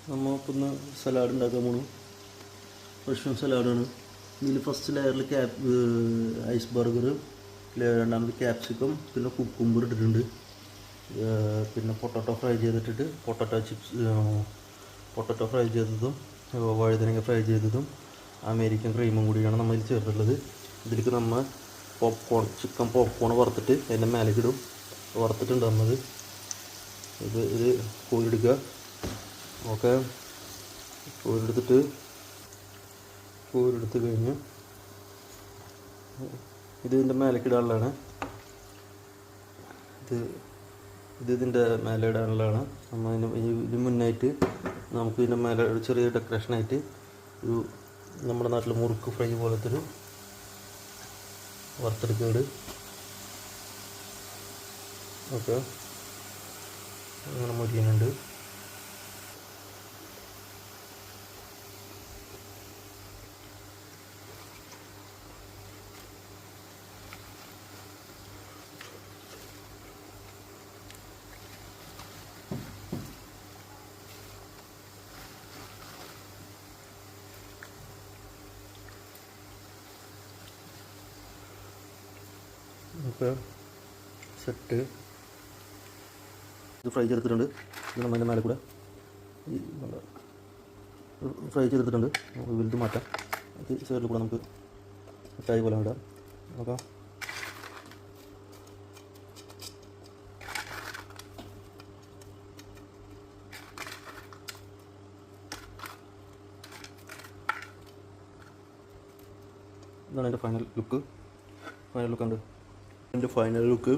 നമ്മൾ ഇപ്പം ഇന്ന് സലാഡ് ഉണ്ടാക്കാൻ പോണു. മഷ്റൂം സലാഡാണ്. ഇതിൽ ഫസ്റ്റ് ലെയറിൽ ഐസ് ബർഗർ, രണ്ടാമത് ക്യാപ്സിക്കം, പിന്നെ കുക്കുംബർ ഇട്ടിട്ടുണ്ട്. പിന്നെ പൊട്ടറ്റോ ഫ്രൈ ചെയ്തിട്ടിട്ട് പൊട്ടറ്റോ ഫ്രൈ ചെയ്തതും വഴുതനങ്ങ ഫ്രൈ ചെയ്തതും അമേരിക്കൻ ക്രീമും കൂടിയാണ് നമ്മൾ ഇതിൽ ചേർത്തിട്ടുള്ളത്. ഇതിലേക്ക് നമ്മൾ ചിക്കൻ പോപ്കോൺ വറുത്തിട്ട് അതിൻ്റെ മേലേക്ക് ഇടും. വറുത്തിട്ടുണ്ട് നമ്മൾ ഇത് കോരിയെടുക്കുക. ഓക്കെ, കോരിയെടുത്ത് കഴിഞ്ഞ് ഇതിൻ്റെ മേലേക്ക് ഇടാനുള്ളതാണ്. ഇതിൻ്റെ മേലെ ഇടാനുള്ളതാണ്. നമ്മൾ ഇതിന് മുന്നായിട്ട് നമുക്ക് ഇതിൻ്റെ മേലെ ഒരു ചെറിയ ഡെക്കറേഷനായിട്ട് ഒരു നമ്മുടെ നാട്ടിൽ മുറുക്ക് ഫ്രൈ പോലത്തെ ഒരു വറുത്തെടുക്കുക. ഓക്കെ, അങ്ങനെ മുരിയുന്നുണ്ട്. Okay, set. ഇത് ഫ്രൈ ചെയ്തിട്ടുണ്ട്. ഇത് നമ്മതിൻ്റെ മേലെ കൂടെ ഫ്രൈ ചെയ്തിട്ടുണ്ട്. നമുക്ക് വലുത് മാറ്റാം. ഇത് സൈഡിൽ കൂടെ നമുക്ക് മിഠായി പോലെ ഇടാം. നോക്കാം. ഇതാണ് എൻ്റെ ഫൈനൽ ലുക്ക്. ഉണ്ട് എൻ്റെ ഫൈനൽ ലുക്ക്.